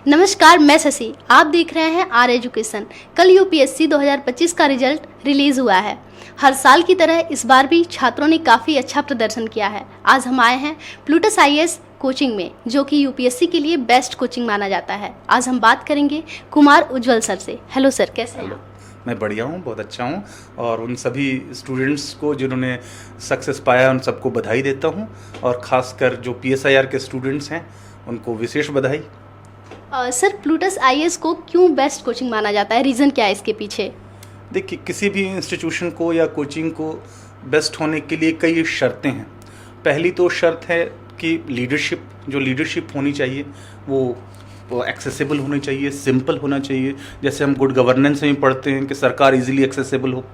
नमस्कार, मैं शशि। आप देख रहे हैं आर एजुकेशन। कल यूपीएससी 2025 का रिजल्ट रिलीज़ हुआ है। हर साल की तरह इस बार भी छात्रों ने काफ़ी अच्छा प्रदर्शन किया है। आज हम आए हैं प्लूटस आईएएस कोचिंग में, जो कि यूपीएससी के लिए बेस्ट कोचिंग माना जाता है। आज हम बात करेंगे कुमार उज्ज्वल सर से। हेलो सर, कैसे हैं आप? मैं बढ़िया हूँ, बहुत अच्छा हूँ और उन सभी स्टूडेंट्स को जिन्होंने सक्सेस पाया उन सबको बधाई देता हूँ और ख़ासकर जो पीएसआईआर के स्टूडेंट्स हैं उनको विशेष बधाई। सर, प्लूटस आईएएस को क्यों बेस्ट कोचिंग माना जाता है? रीज़न क्या है इसके पीछे? देखिए, किसी भी इंस्टीट्यूशन को या कोचिंग को बेस्ट होने के लिए कई शर्तें हैं। पहली तो शर्त है कि लीडरशिप होनी चाहिए वो एक्सेसिबल होनी चाहिए, सिंपल होना चाहिए। जैसे हम गुड गवर्नेंस में पढ़ते हैं कि सरकार इजीली एक्सेसिबल हो,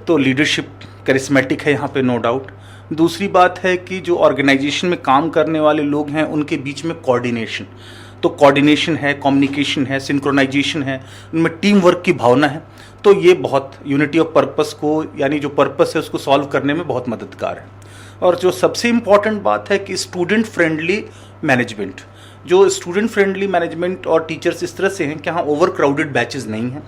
तो लीडरशिप करिस्मेटिक है यहाँ पे, नो डाउट। दूसरी बात है कि जो ऑर्गेनाइजेशन में काम करने वाले लोग हैं उनके बीच में कोऑर्डिनेशन है, कम्युनिकेशन है, सिंक्रोनाइजेशन है, उनमें टीम वर्क की भावना है। तो ये बहुत यूनिटी ऑफ पर्पस को, यानी जो पर्पस है उसको सॉल्व करने में बहुत मददगार है। और जो सबसे इम्पॉर्टेंट बात है कि स्टूडेंट फ्रेंडली मैनेजमेंट और टीचर्स इस तरह से हैं कि यहाँ ओवर क्राउडेड बैचेस नहीं हैं,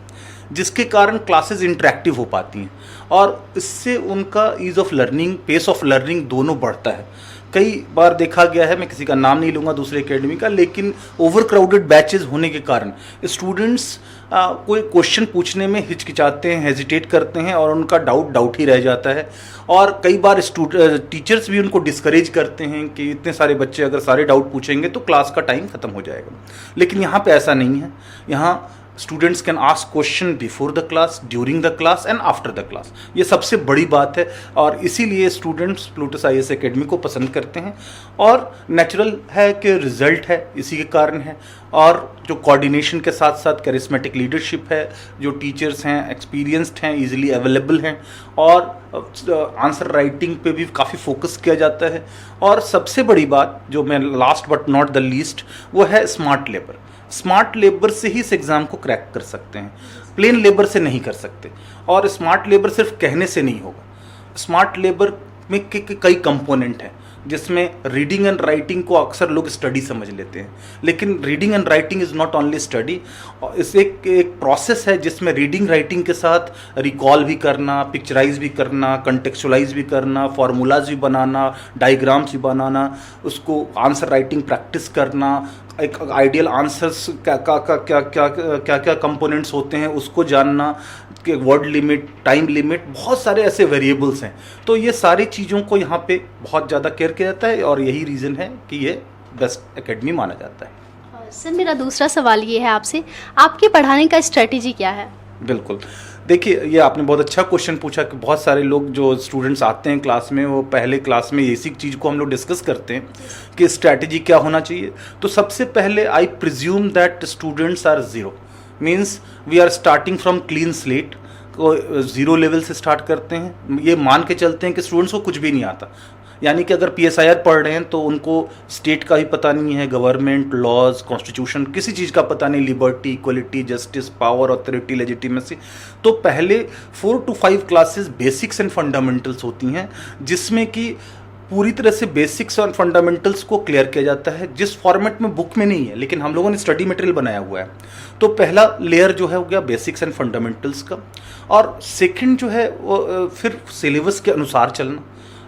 जिसके कारण क्लासेस इंटरेक्टिव हो पाती हैं और इससे उनका ease of learning, pace of learning दोनों बढ़ता है। कई बार देखा गया है, मैं किसी का नाम नहीं लूँगा दूसरे एकेडमी का, लेकिन ओवर क्राउडेड बैचेस होने के कारण स्टूडेंट्स कोई क्वेश्चन पूछने में हिचकिचाते हैं, हेजिटेट करते हैं और उनका डाउट ही रह जाता है। और कई बार टीचर्स भी उनको डिस्करेज करते हैं कि इतने सारे बच्चे अगर सारे डाउट पूछेंगे तो क्लास का टाइम ख़त्म हो जाएगा। लेकिन यहाँ पे ऐसा नहीं है। यहाँ students can ask question before the class, during the class and after the class. ये सबसे बड़ी बात है और इसीलिए स्टूडेंट्स प्लूटस आईएएस एकेडमी को पसंद करते हैं। और नेचुरल है कि रिजल्ट है, इसी के कारण है। और जो कोऑर्डिनेशन के साथ साथ करिस्मेटिक लीडरशिप है, जो टीचर्स हैं एक्सपीरियंस्ड हैं, इजीली अवेलेबल हैं और आंसर राइटिंग पे भी काफ़ी फोकस किया जाता है। और सबसे बड़ी बात जो मैं last but not the least, वो है स्मार्ट लेबर से ही इस एग्ज़ाम को क्रैक कर सकते हैं, प्लेन लेबर से नहीं कर सकते। और स्मार्ट लेबर सिर्फ कहने से नहीं होगा। स्मार्ट लेबर में कई कंपोनेंट हैं, जिसमें रीडिंग एंड राइटिंग को अक्सर लोग स्टडी समझ लेते हैं, लेकिन reading and writing is not only study. इस एक प्रोसेस है जिसमें रीडिंग राइटिंग के साथ रिकॉल भी करना, पिक्चराइज भी करना, कंटेक्चुअलाइज भी करना, फार्मूलाज भी बनाना, डायग्राम्स भी बनाना, उसको आंसर राइटिंग प्रैक्टिस करना, एक आइडियल आंसर्स क्या क्या कंपोनेंट्स होते हैं उसको जानना, कि वर्ड लिमिट, टाइम लिमिट, बहुत सारे ऐसे वेरिएबल्स हैं। तो ये सारी चीज़ों को यहाँ पे बहुत ज़्यादा केयर किया जाता है और यही रीज़न है कि ये बेस्ट एकेडमी माना जाता है। सर, मेरा दूसरा सवाल ये है आपसे, आपके पढ़ाने का स्ट्रेटेजी क्या है? बिल्कुल, देखिए, ये आपने बहुत अच्छा क्वेश्चन पूछा कि बहुत सारे लोग जो स्टूडेंट्स आते हैं क्लास में, वो पहले क्लास में इसी चीज़ को हम लोग डिस्कस करते हैं कि स्ट्रैटेजी क्या होना चाहिए। तो सबसे पहले I presume that students are zero, means we are starting from clean slate, को ज़ीरो लेवल से स्टार्ट करते हैं। ये मान के चलते हैं कि स्टूडेंट्स को कुछ भी नहीं आता, यानी कि अगर पीएसआईआर पढ़ रहे हैं तो उनको स्टेट का भी पता नहीं है, गवर्नमेंट, लॉज, कॉन्स्टिट्यूशन, किसी चीज़ का पता नहीं, liberty, equality, justice, power, authority, legitimacy. तो पहले 4 to 5 classes basics and fundamentals होती हैं, जिसमें कि पूरी तरह से बेसिक्स और फंडामेंटल्स को क्लियर किया जाता है, जिस फॉर्मेट में बुक में नहीं है, लेकिन हम लोगों ने स्टडी मटेरियल बनाया हुआ है। तो पहला लेयर जो है हो गया बेसिक्स एंड फंडामेंटल्स का, और सेकंड जो है वो फिर सिलेबस के अनुसार चलना।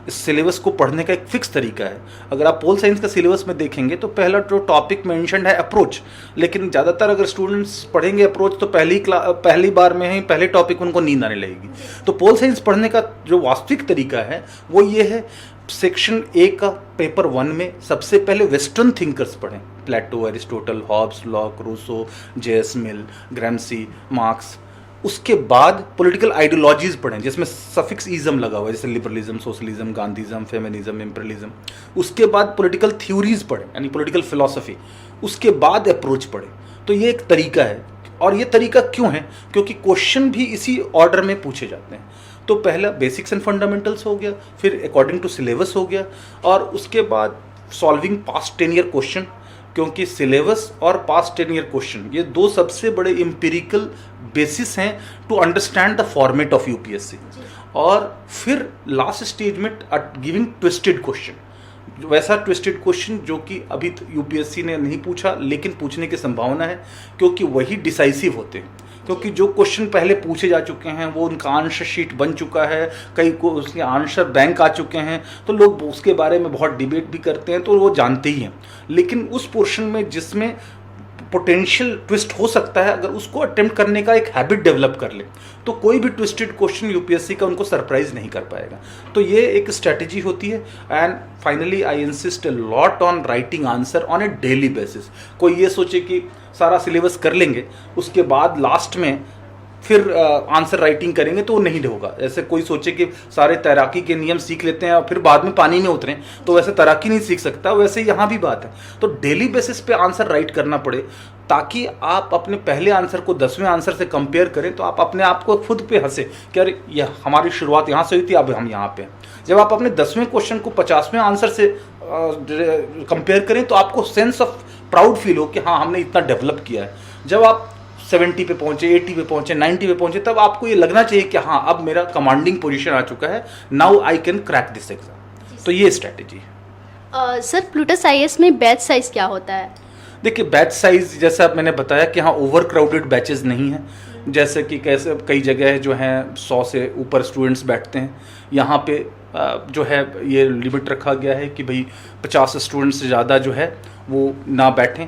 इस सिलेबस को पढ़ने का एक फिक्स तरीका है। अगर आप पोल साइंस का सिलेबस में देखेंगे तो पहला जो टॉपिक मेंशन्ड है अप्रोच, लेकिन ज़्यादातर अगर स्टूडेंट्स पढ़ेंगे अप्रोच तो पहली बार में ही पहले टॉपिक उनको नींद आने लगेगी। तो पोल साइंस पढ़ने का जो वास्तविक तरीका है वो ये है, सेक्शन ए का पेपर 1 में सबसे पहले वेस्टर्न थिंकर्स पढ़ें, Plato, Aristotle, Hobbes, Locke, Rousseau, J S. Mill, Gramsci, Marx. उसके बाद पॉलिटिकल आइडियोलॉजीज पढ़ें जिसमें सफिक्स इज़म लगा हुआ है, जैसे लिबरलिज्म, सोशलिज्म, गांधीज्म, फेमिनिज्म, इम्पीरियलिज्म। उसके बाद पॉलिटिकल थ्योरीज पढ़ें, यानी पॉलिटिकल फिलॉसफी। उसके बाद अप्रोच पढ़ें। तो ये एक तरीका है, और ये तरीका क्यों है? क्योंकि क्वेश्चन भी इसी ऑर्डर में पूछे जाते हैं। तो पहला बेसिक्स एंड फंडामेंटल्स हो गया, फिर अकॉर्डिंग टू सिलेबस हो गया, और उसके बाद सॉल्विंग पास्ट 10 ईयर क्वेश्चन, क्योंकि सिलेबस और पास्ट 10 ईयर क्वेश्चन ये दो सबसे बड़े एम्पिरिकल बेसिस हैं to understand the format of UPSC. और फिर लास्ट स्टेज में गिविंग ट्विस्टेड क्वेश्चन, वैसा ट्विस्टेड क्वेश्चन जो कि अभी यूपीएससी ने नहीं पूछा लेकिन पूछने की संभावना है, क्योंकि वही डिसाइसिव होते हैं। क्योंकि जो क्वेश्चन पहले पूछे जा चुके हैं वो उनका आंसर शीट बन चुका है, कई को उसके आंसर बैंक आ चुके हैं, तो लोग उसके बारे में बहुत डिबेट भी करते हैं, तो वो जानते ही हैं। लेकिन उस पोर्शन में जिसमें पोटेंशियल ट्विस्ट हो सकता है, अगर उसको अटेम्प्ट करने का एक हैबिट डेवलप कर ले तो कोई भी ट्विस्टेड क्वेश्चन यूपीएससी का उनको सरप्राइज नहीं कर पाएगा। तो ये एक स्ट्रैटेजी होती है। And finally I insist a lot on writing answer on A daily basis. कोई ये सोचे कि सारा सिलेबस कर लेंगे उसके बाद लास्ट में फिर आंसर राइटिंग करेंगे तो वो नहीं होगा। ऐसे कोई सोचे कि सारे तैराकी के नियम सीख लेते हैं और फिर बाद में पानी में उतरें, तो वैसे तैराकी नहीं सीख सकता। वैसे यहाँ भी बात है, तो डेली बेसिस पे आंसर राइट करना पड़े, ताकि आप अपने पहले आंसर को 10वें आंसर से कंपेयर करें तो आप अपने आप को खुद पे हंसे कि अरे ये हमारी शुरुआत यहाँ से हुई थी, अब हम यहाँ पे हैं। जब आप अपने 10वें क्वेश्चन को 50वें आंसर से कंपेयर करें तो आपको सेंस ऑफ प्राउड फील हो कि हाँ हमने इतना डेवलप किया है। जब आप 70 पे पहुंचे, 80 पे पहुंचे, 90 पे पहुंचे, तब आपको ये लगना चाहिए कि हाँ अब मेरा कमांडिंग पोजीशन आ चुका है, now I can crack this exam. तो ये स्ट्रैटेजी है। सर प्लूटस आईएएस में बैच साइज क्या होता है? देखिए बैच साइज जैसा मैंने बताया कि हाँ ओवर क्राउडेड बैचेस नहीं हैं। जैसे कि कैसे कई जगह जो हैं 100 से ऊपर स्टूडेंट्स बैठते हैं, यहाँ पे जो है ये लिमिट रखा गया है कि भाई 50 स्टूडेंट्स से ज़्यादा जो है वो ना बैठें,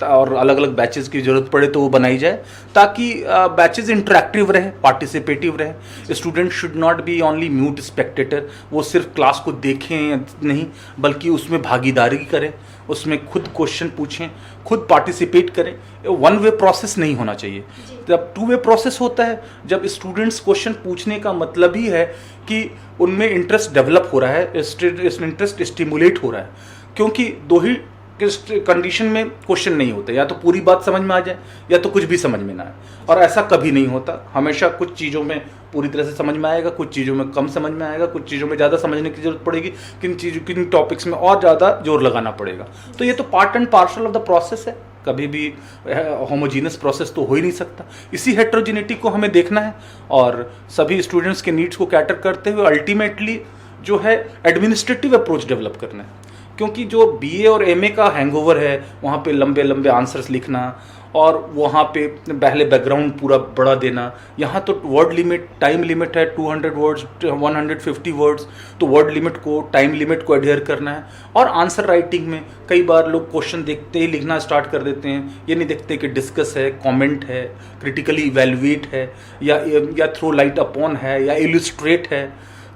और अलग अलग बैचेस की ज़रूरत पड़े तो वो बनाई जाए, ताकि बैचेस इंटरेक्टिव रहे, पार्टिसिपेटिव रहे। Student should not be only mute Spectator, वो सिर्फ क्लास को देखें नहीं बल्कि उसमें भागीदारी करें, उसमें खुद क्वेश्चन पूछें, खुद पार्टिसिपेट करें। वन वे प्रोसेस नहीं होना चाहिए। जब 2 वे प्रोसेस होता है, जब स्टूडेंट्स क्वेश्चन पूछने का मतलब ही है कि उनमें इंटरेस्ट डेवलप हो रहा है, इंटरेस्ट स्टिमुलेट हो रहा है। क्योंकि दो ही कंडीशन में क्वेश्चन नहीं होते, या तो पूरी बात समझ में आ जाए या तो कुछ भी समझ में ना आए, और ऐसा कभी नहीं होता। हमेशा कुछ चीज़ों में पूरी तरह से समझ में आएगा, कुछ चीज़ों में कम समझ में आएगा, कुछ चीज़ों में ज़्यादा समझने की जरूरत पड़ेगी, किन टॉपिक्स में और ज़्यादा जोर लगाना पड़ेगा। तो ये तो part and parcel of the process है, कभी भी होमोजीनियस प्रोसेस तो हो ही नहीं सकता। इसी हेट्रोजिनिटी को हमें देखना है और सभी स्टूडेंट्स के नीड्स को कैटर करते हुए अल्टीमेटली जो है एडमिनिस्ट्रेटिव अप्रोच डेवलप करना है। क्योंकि जो बीए और एमए का हैंगओवर है, वहाँ पे लंबे लंबे आंसर्स लिखना और वहाँ पे पहले बैकग्राउंड पूरा बड़ा देना, यहाँ तो वर्ड लिमिट, टाइम लिमिट है 200 वर्ड्स, 150 वर्ड्स, तो वर्ड लिमिट को, टाइम लिमिट को एडहेयर करना है। और आंसर राइटिंग में कई बार लोग क्वेश्चन देखते ही लिखना स्टार्ट कर देते हैं, ये नहीं देखते कि डिस्कस है, कमेंट है, क्रिटिकली इवेल्युएट है, या थ्रो लाइट अपॉन है, या इलस्ट्रेट है।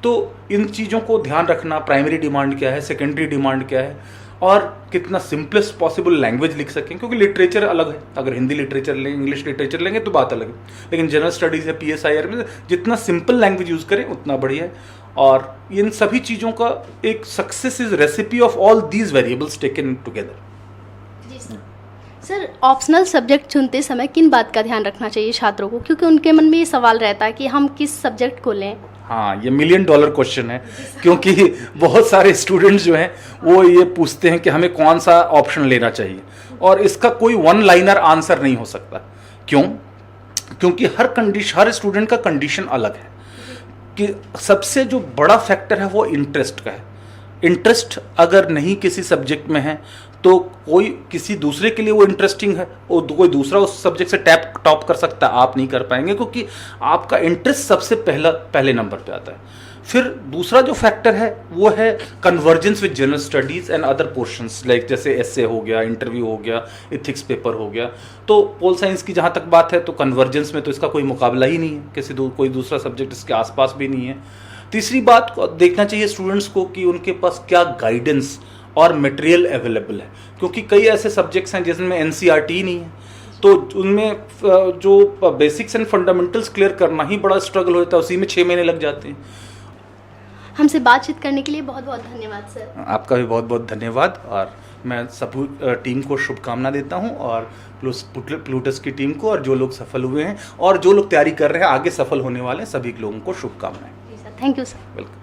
तो इन चीज़ों को ध्यान रखना, प्राइमरी डिमांड क्या है, सेकेंडरी डिमांड क्या है, और कितना सिंपलेस्ट पॉसिबल लैंग्वेज लिख सकें। क्योंकि लिटरेचर अलग है, अगर हिंदी लिटरेचर लेंगे, इंग्लिश लिटरेचर लेंगे तो बात अलग है, लेकिन जनरल स्टडीज़ है, PSIR में जितना सिंपल लैंग्वेज यूज़ करें उतना बढ़िया है। और इन सभी चीज़ों का एक success is recipe of all these variables taken together. Sir optional subject चुनते समय किन बात का ध्यान रखना चाहिए छात्रों को, क्योंकि उनके मन में ये सवाल रहता है कि हम किस सब्जेक्ट को लें? हाँ, ये $1 मिलियन क्वेश्चन है, क्योंकि बहुत सारे स्टूडेंट्स जो हैं वो ये पूछते हैं कि हमें कौन सा ऑप्शन लेना चाहिए, और इसका कोई वन लाइनर आंसर नहीं हो सकता। क्यों? क्योंकि हर स्टूडेंट का कंडीशन अलग है। कि सबसे जो बड़ा फैक्टर है वो इंटरेस्ट का है। इंटरेस्ट अगर नहीं किसी सब्जेक्ट में है तो कोई किसी दूसरे के लिए वो इंटरेस्टिंग है, और कोई दूसरा उस सब्जेक्ट से टॉप कर सकता है, आप नहीं कर पाएंगे, क्योंकि आपका इंटरेस्ट सबसे पहले नंबर पे आता है। फिर दूसरा जो फैक्टर है वो है convergence with general studies and other portions, like जैसे एसे हो गया, इंटरव्यू हो गया, एथिक्स पेपर हो गया। तो पोल साइंस की जहाँ तक बात है तो कन्वर्जेंस में तो इसका कोई मुकाबला ही नहीं है, कोई दूसरा सब्जेक्ट इसके आसपास भी नहीं है। तीसरी बात देखना चाहिए स्टूडेंट्स को कि उनके पास क्या गाइडेंस और मटेरियल अवेलेबल है, क्योंकि कई ऐसे सब्जेक्ट्स हैं जिसमें NCERT नहीं है, तो उनमें जो बेसिक्स एंड फंडामेंटल्स क्लियर करना ही बड़ा स्ट्रगल होता है, उसी में 6 महीने लग जाते हैं। हमसे बातचीत करने के लिए बहुत बहुत धन्यवाद सर। आपका भी बहुत बहुत धन्यवाद, और मैं सब टीम को शुभकामना देता हूं, और प्लूटस की टीम को, और जो लोग सफल हुए हैं और जो लोग तैयारी कर रहे हैं आगे सफल होने वाले सभी लोगों को शुभकामनाएं। Thank you sir. वेलकम।